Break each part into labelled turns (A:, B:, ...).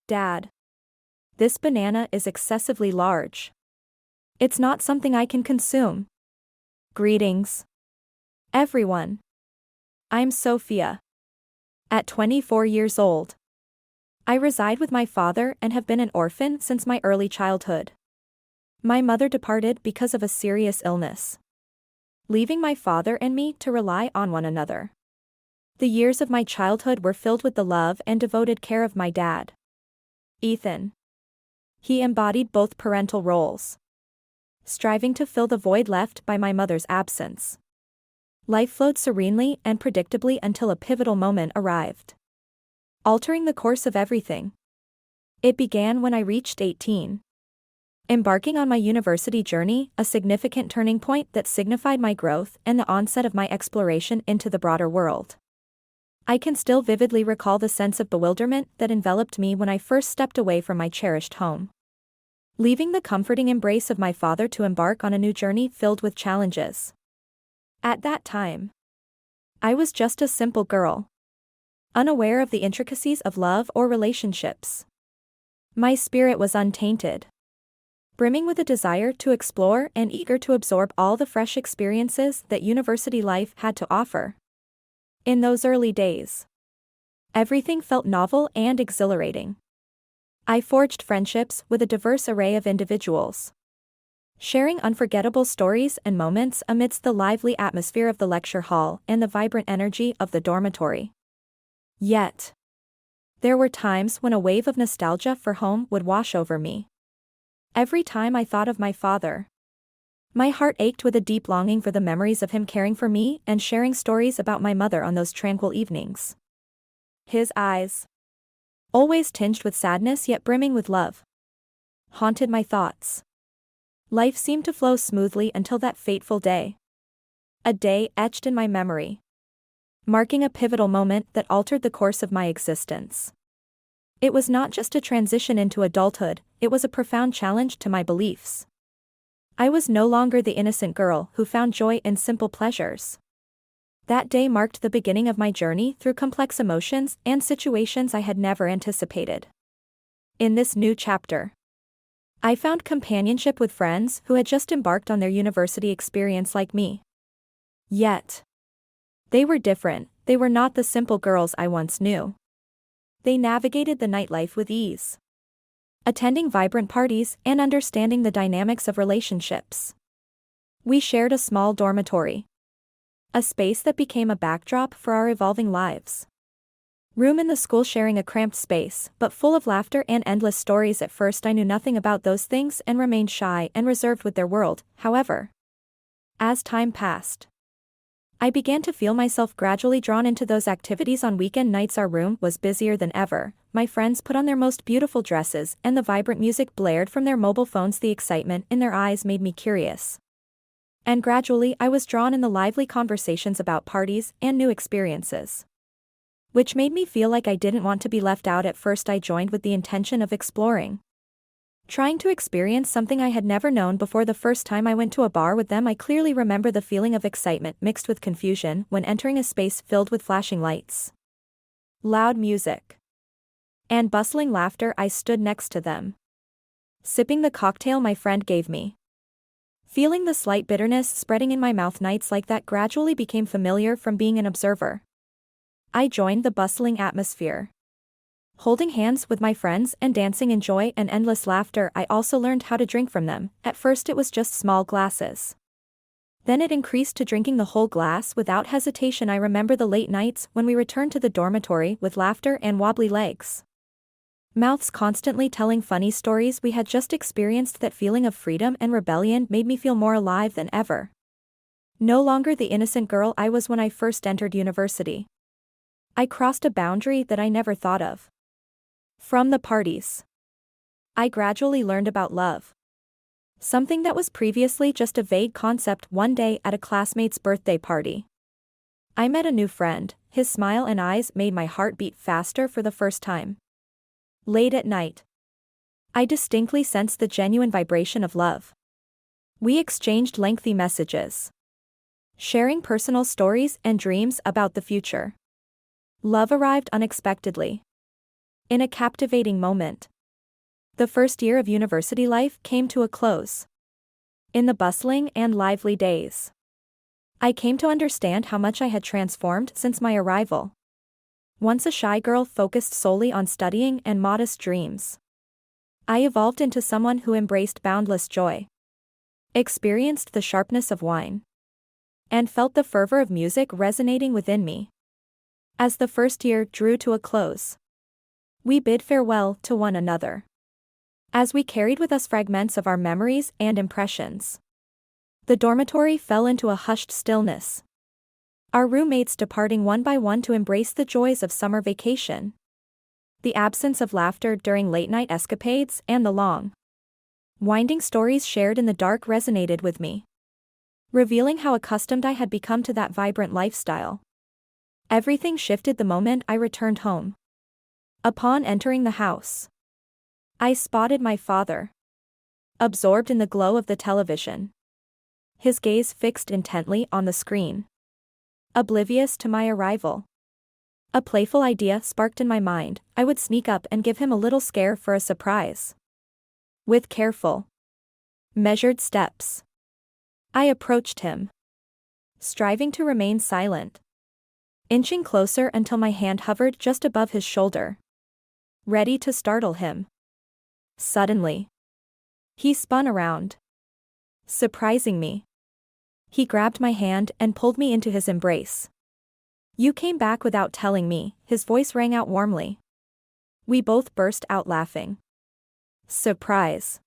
A: Dad. This banana is excessively large. It's not something I can consume. Greetings, everyone. I'm Sophia. At 24 years old, I reside with my father and have been an orphan since my early childhood. My mother departed because of a serious illness, leaving my father and me to rely on one another. The years of my childhood were filled with the love and devoted care of my dad, Ethan. He embodied both parental roles, striving to fill the void left by my mother's absence. Life flowed serenely and predictably until a pivotal moment arrived, altering the course of everything. It began when I reached 18. Embarking on my university journey, a significant turning point that signified my growth and the onset of my exploration into the broader world. I can still vividly recall the sense of bewilderment that enveloped me when I first stepped away from my cherished home, leaving the comforting embrace of my father to embark on a new journey filled with challenges. At that time, I was just a simple girl, unaware of the intricacies of love or relationships. My spirit was untainted, brimming with a desire to explore and eager to absorb all the fresh experiences that university life had to offer. In those early days, everything felt novel and exhilarating. I forged friendships with a diverse array of individuals, sharing unforgettable stories and moments amidst the lively atmosphere of the lecture hall and the vibrant energy of the dormitory. Yet, there were times when a wave of nostalgia for home would wash over me. Every time I thought of my father, my heart ached with a deep longing for the memories of him caring for me and sharing stories about my mother on those tranquil evenings. His eyes, always tinged with sadness yet brimming with love, haunted my thoughts. Life seemed to flow smoothly until that fateful day. A day etched in my memory, marking a pivotal moment that altered the course of my existence. It was not just a transition into adulthood, it was a profound challenge to my beliefs. I was no longer the innocent girl who found joy in simple pleasures. That day marked the beginning of my journey through complex emotions and situations I had never anticipated. In this new chapter, I found companionship with friends who had just embarked on their university experience like me. Yet, they were different. They were not the simple girls I once knew. They navigated the nightlife with ease, attending vibrant parties and understanding the dynamics of relationships. We shared a small dormitory, a space that became a backdrop for our evolving lives. Room in the school sharing a cramped space, but full of laughter and endless stories. At first I knew nothing about those things and remained shy and reserved with their world. However, as time passed, I began to feel myself gradually drawn into those activities. On weekend nights our room was busier than ever. My friends put on their most beautiful dresses and the vibrant music blared from their mobile phones. The excitement in their eyes made me curious, and gradually I was drawn in the lively conversations about parties and new experiences, which made me feel like I didn't want to be left out. At first I joined with the intention of exploring, trying to experience something I had never known before. The first time I went to a bar with them, I clearly remember the feeling of excitement mixed with confusion when entering a space filled with flashing lights, loud music, and bustling laughter. I stood next to them, sipping the cocktail my friend gave me, feeling the slight bitterness spreading in my mouth. Nights like that gradually became familiar from being an observer. I joined the bustling atmosphere, holding hands with my friends and dancing in joy and endless laughter. I also learned how to drink from them. At first it was just small glasses. Then it increased to drinking the whole glass without hesitation. I remember the late nights when we returned to the dormitory with laughter and wobbly legs, mouths constantly telling funny stories we had just experienced. That feeling of freedom and rebellion made me feel more alive than ever. No longer the innocent girl I was when I first entered university, I crossed a boundary that I never thought of. From the parties, I gradually learned about love, something that was previously just a vague concept. One day at a classmate's birthday party, I met a new friend. His smile and eyes made my heart beat faster for the first time. Late at night, I distinctly sensed the genuine vibration of love. We exchanged lengthy messages, sharing personal stories and dreams about the future. Love arrived unexpectedly, In a captivating moment, the first year of university life came to a close. In the bustling and lively days, I came to understand how much I had transformed since my arrival. Once a shy girl focused solely on studying and modest dreams, I evolved into someone who embraced boundless joy, experienced the sharpness of wine, and felt the fervor of music resonating within me. As the first year drew to a close, we bid farewell to one another. As we carried with us fragments of our memories and impressions, the dormitory fell into a hushed stillness, our roommates departing one by one to embrace the joys of summer vacation. The absence of laughter during late-night escapades and the long, winding stories shared in the dark resonated with me, revealing how accustomed I had become to that vibrant lifestyle. Everything shifted the moment I returned home. Upon entering the house, I spotted my father, absorbed in the glow of the television, his gaze fixed intently on the screen, oblivious to my arrival. A playful idea sparked in my mind: I would sneak up and give him a little scare for a surprise. With careful, measured steps, I approached him, striving to remain silent, inching closer until my hand hovered just above his shoulder, ready to startle him. Suddenly, he spun around, surprising me. He grabbed my hand and pulled me into his embrace. "You came back without telling me," his voice rang out warmly. We both burst out laughing, surprise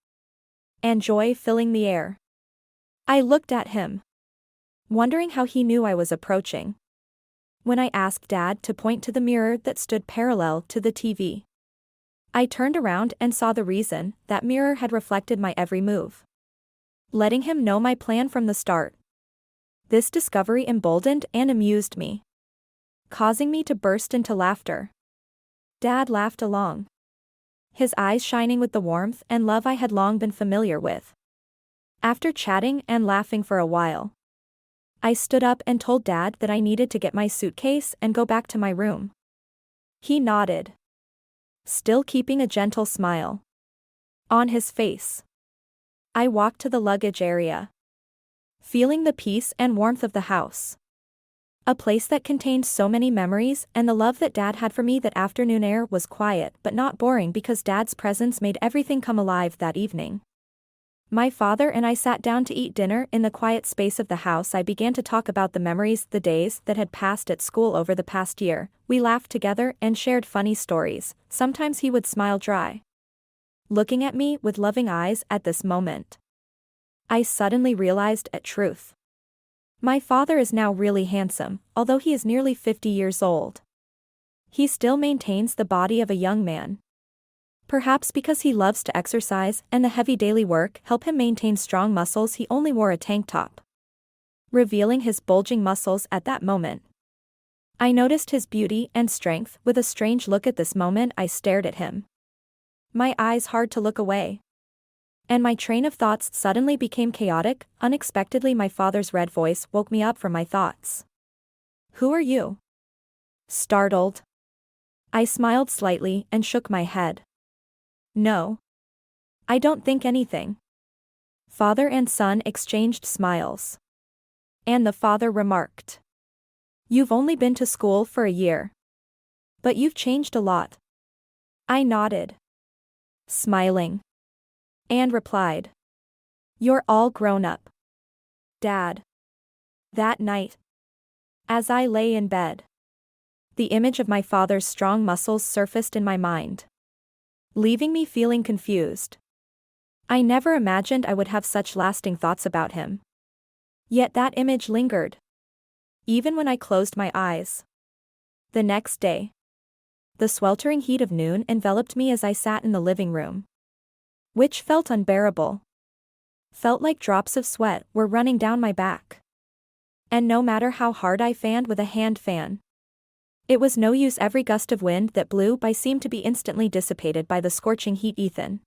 A: and joy filling the air. I looked at him, wondering how he knew I was approaching. When I asked Dad to point to the mirror that stood parallel to the TV, I turned around and saw the reason. That mirror had reflected my every move, letting him know my plan from the start. This discovery emboldened and amused me, causing me to burst into laughter. Dad laughed along, his eyes shining with the warmth and love I had long been familiar with. After chatting and laughing for a while, I stood up and told Dad that I needed to get my suitcase and go back to my room. He nodded, still keeping a gentle smile on his face. I walked to the luggage area, feeling the peace and warmth of the house. A place that contained so many memories and the love that Dad had for me. That afternoon air was quiet but not boring because Dad's presence made everything come alive that evening. My father and I sat down to eat dinner in the quiet space of the house. I began to talk about the memories, the days that had passed at school over the past year. We laughed together and shared funny stories. Sometimes he would smile dry, looking at me with loving eyes. At this moment, I suddenly realized a truth. My father is now really handsome, although he is nearly 50 years old. He still maintains the body of a young man. Perhaps because he loves to exercise and the heavy daily work help him maintain strong muscles. He only wore a tank top, revealing his bulging muscles at that moment. I noticed his beauty and strength with a strange look. At this moment I stared at him, my eyes hard to look away, and my train of thoughts suddenly became chaotic. Unexpectedly my father's red voice woke me up from my thoughts. "Who are you?" Startled, I smiled slightly and shook my head. "No, I don't think anything." Father and son exchanged smiles, and the father remarked, "You've only been to school for a year, but you've changed a lot." I nodded, smiling, and replied, "You're all grown up, Dad." That night, as I lay in bed, the image of my father's strong muscles surfaced in my mind, leaving me feeling confused. I never imagined I would have such lasting thoughts about him. Yet that image lingered, even when I closed my eyes. The next day, the sweltering heat of noon enveloped me as I sat in the living room, which felt unbearable. Felt like drops of sweat were running down my back. And no matter how hard I fanned with a hand fan, it was no use. Every gust of wind that blew by seemed to be instantly dissipated by the scorching heat. Ethan,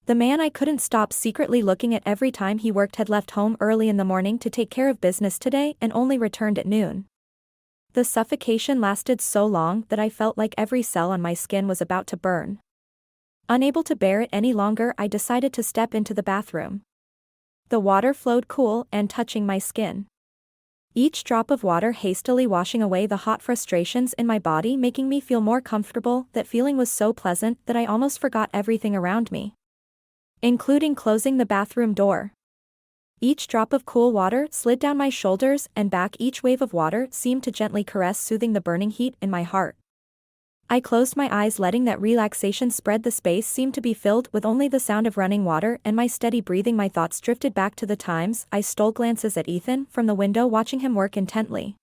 A: the man I couldn't stop secretly looking at every time he worked, had left home early in the morning to take care of business today and only returned at noon. The suffocation lasted so long that I felt like every cell on my skin was about to burn. Unable to bear it any longer, I decided to step into the bathroom. The water flowed cool and touching my skin. Each drop of water hastily washing away the hot frustrations in my body, making me feel more comfortable. That feeling was so pleasant that I almost forgot everything around me, including closing the bathroom door. Each drop of cool water slid down my shoulders and back. Each wave of water seemed to gently caress, soothing the burning heat in my heart. I closed my eyes, letting that relaxation spread. The space seemed to be filled with only the sound of running water and my steady breathing. My thoughts drifted back to the times I stole glances at Ethan from the window, watching him work intently.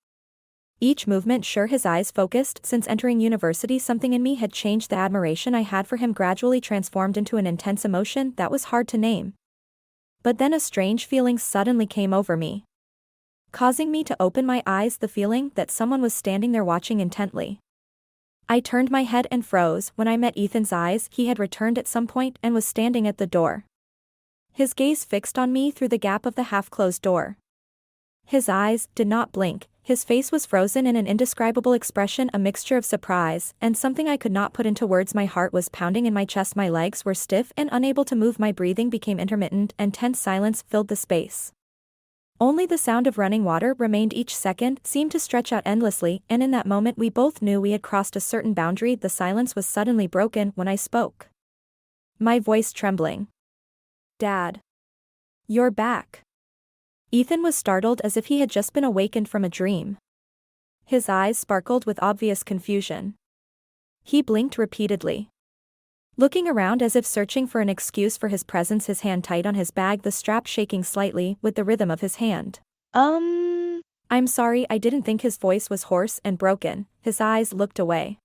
A: Each movement sure his eyes focused. Since entering university, something in me had changed. The admiration I had for him gradually transformed into an intense emotion that was hard to name. But then a strange feeling suddenly came over me, causing me to open my eyes. The feeling that someone was standing there watching intently. I turned my head and froze when I met Ethan's eyes. He had returned at some point and was standing at the door, his gaze fixed on me through the gap of the half-closed door. His eyes did not blink. His face was frozen in an indescribable expression, a mixture of surprise and something I could not put into words. My heart was pounding in my chest. My legs were stiff and unable to move. My breathing became intermittent and tense. Silence filled the space. Only the sound of running water remained. Each second seemed to stretch out endlessly, and in that moment we both knew we had crossed a certain boundary. The silence was suddenly broken when I spoke, my voice trembling. "Dad. You're back." Ethan was startled, as if he had just been awakened from a dream. His eyes sparkled with obvious confusion. He blinked repeatedly, looking around as if searching for an excuse for his presence. His hand tight on his bag, the strap shaking slightly with the rhythm of his hand. I'm sorry, I didn't think." His voice was hoarse and broken. His eyes looked away,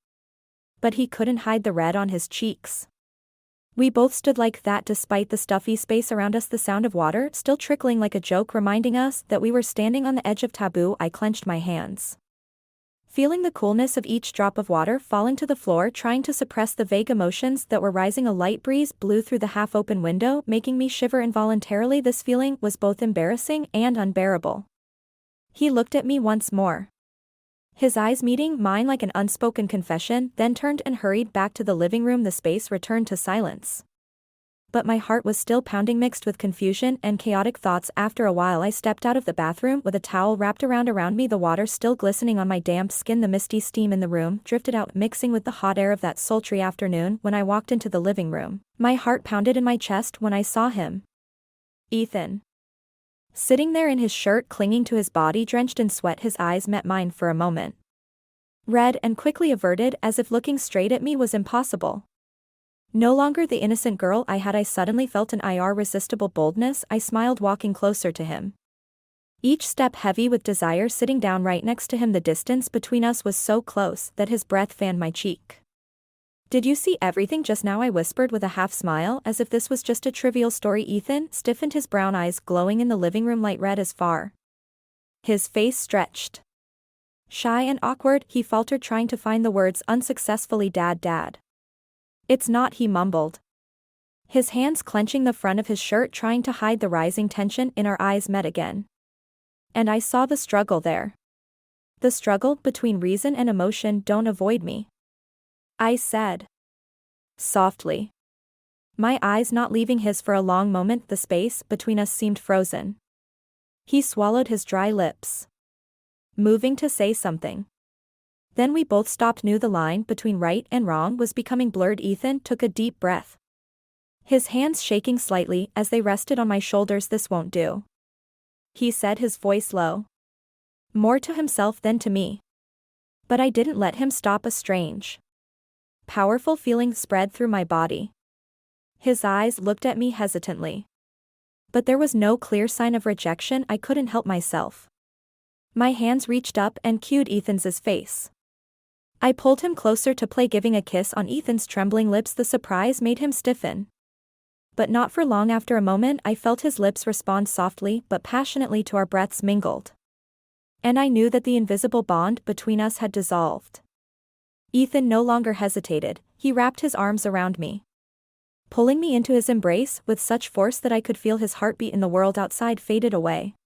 A: but he couldn't hide the red on his cheeks. We both stood like that, despite the stuffy space around us, the sound of water still trickling like a joke, reminding us that we were standing on the edge of taboo. I clenched my hands, feeling the coolness of each drop of water falling to the floor, trying to suppress the vague emotions that were rising. A light breeze blew through the half-open window, making me shiver involuntarily. This feeling was both embarrassing and unbearable. He looked at me once more, his eyes meeting mine like an unspoken confession, then turned and hurried back to the living room. The space returned to silence, but my heart was still pounding, mixed with confusion and chaotic thoughts. After a while I stepped out of the bathroom with a towel wrapped around me, the water still glistening on my damp skin. The misty steam in the room drifted out, mixing with the hot air of that sultry afternoon. When I walked into the living room, my heart pounded in my chest when I saw him. Ethan, sitting there in his shirt, clinging to his body, drenched in sweat. His eyes met mine for a moment, red and quickly averted, as if looking straight at me was impossible. No longer the innocent girl I suddenly felt an irresistible boldness. I smiled, walking closer to him, each step heavy with desire. Sitting down right next to him, the distance between us was so close that his breath fanned my cheek. "Did you see everything just now?" I whispered with a half-smile, as if this was just a trivial story. Ethan stiffened, his brown eyes glowing in the living room light, red as far. His face stretched. Shy and awkward, he faltered, trying to find the words unsuccessfully. Dad. It's not," he mumbled, his hands clenching the front of his shirt, trying to hide the rising tension. In our eyes met again, and I saw the struggle there. The struggle between reason and emotion. "Don't avoid me," I said softly, my eyes not leaving his for a long moment. The space between us seemed frozen. He swallowed his dry lips, moving to say something. Then we both stopped. Knew the line between right and wrong was becoming blurred. Ethan took a deep breath, his hands shaking slightly as they rested on my shoulders. "This won't do," he said, his voice low, more to himself than to me. But I didn't let him stop. A strange, powerful feeling spread through my body. His eyes looked at me hesitantly, but there was no clear sign of rejection. I couldn't help myself. My hands reached up and cued Ethan's face. I pulled him closer to play, giving a kiss on Ethan's trembling lips. The surprise made him stiffen, but not for long. After a moment I felt his lips respond softly but passionately to our breaths mingled, and I knew that the invisible bond between us had dissolved. Ethan no longer hesitated. He wrapped his arms around me, pulling me into his embrace with such force that I could feel his heartbeat. In the world outside faded away,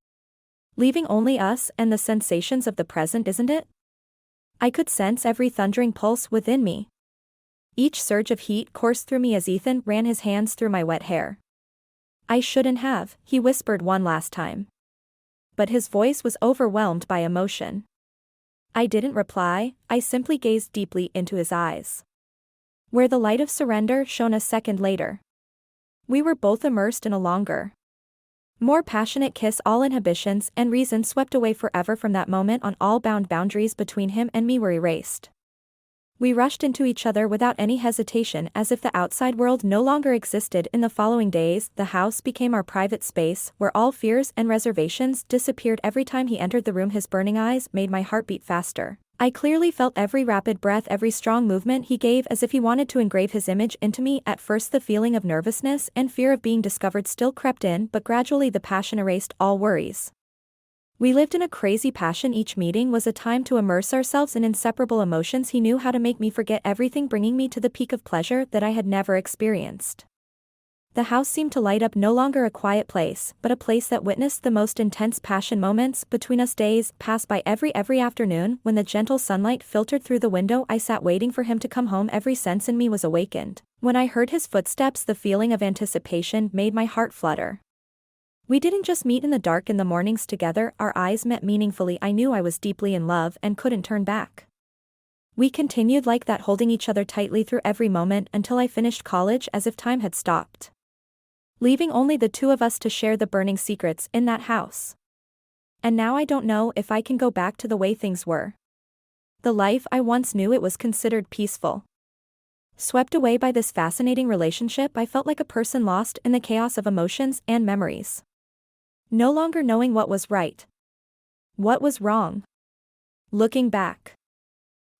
A: leaving only us and the sensations of the present. "Isn't it?" I could sense every thundering pulse within me. Each surge of heat coursed through me as Ethan ran his hands through my wet hair. "I shouldn't have," he whispered one last time. But his voice was overwhelmed by emotion. I didn't reply, I simply gazed deeply into his eyes, where the light of surrender shone a second later. We were both immersed in a longer, more passionate kiss. All inhibitions and reason swept away forever from that moment on. All boundaries between him and me were erased. We rushed into each other without any hesitation, as if the outside world no longer existed. In the following days, the house became our private space, where all fears and reservations disappeared. Every time he entered the room, his burning eyes made my heart beat faster. I clearly felt every rapid breath, every strong movement he gave, as if he wanted to engrave his image into me. At first the feeling of nervousness and fear of being discovered still crept in, but gradually the passion erased all worries. We lived in a crazy passion. Each meeting was a time to immerse ourselves in inseparable emotions. He knew how to make me forget everything, bringing me to the peak of pleasure that I had never experienced. The house seemed to light up, no longer a quiet place, but a place that witnessed the most intense passion. Moments between us, days, passed by. Every afternoon, when the gentle sunlight filtered through the window, I sat waiting for him to come home. Every sense in me was awakened. When I heard his footsteps, the feeling of anticipation made my heart flutter. We didn't just meet in the dark in the mornings together, our eyes met meaningfully. I knew I was deeply in love and couldn't turn back. We continued like that, holding each other tightly through every moment, until I finished college, as if time had stopped, leaving only the two of us to share the burning secrets in that house. And now I don't know if I can go back to the way things were. The life I once knew. It was considered peaceful. Swept away by this fascinating relationship, I felt like a person lost in the chaos of emotions and memories, no longer knowing what was right, what was wrong. Looking back,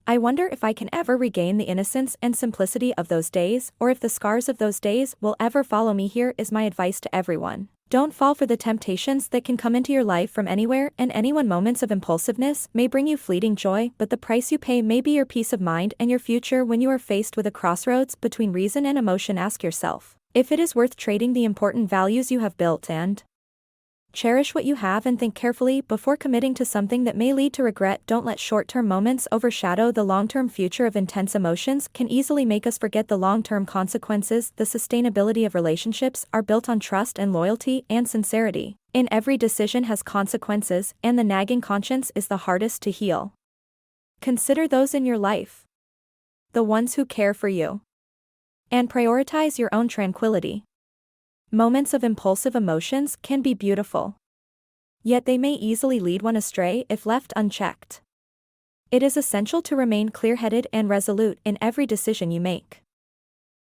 A: I wonder if I can ever regain the innocence and simplicity of those days, or if the scars of those days will ever follow me. Here is my advice to everyone. Don't fall for the temptations that can come into your life from anywhere and anyone. Moments of impulsiveness may bring you fleeting joy, but the price you pay may be your peace of mind and your future. When you are faced with a crossroads between reason and emotion, ask yourself if it is worth trading the important values you have built, and cherish what you have, and think carefully before committing to something that may lead to regret. Don't let short-term moments overshadow the long-term future. Of intense emotions can easily make us forget the long-term consequences. The sustainability of relationships are built on trust and loyalty and sincerity. In every decision has consequences, and the nagging conscience is the hardest to heal. Consider those in your life, the ones who care for you, and prioritize your own tranquility. Moments of impulsive emotions can be beautiful, yet they may easily lead one astray if left unchecked. It is essential to remain clear-headed and resolute in every decision you make.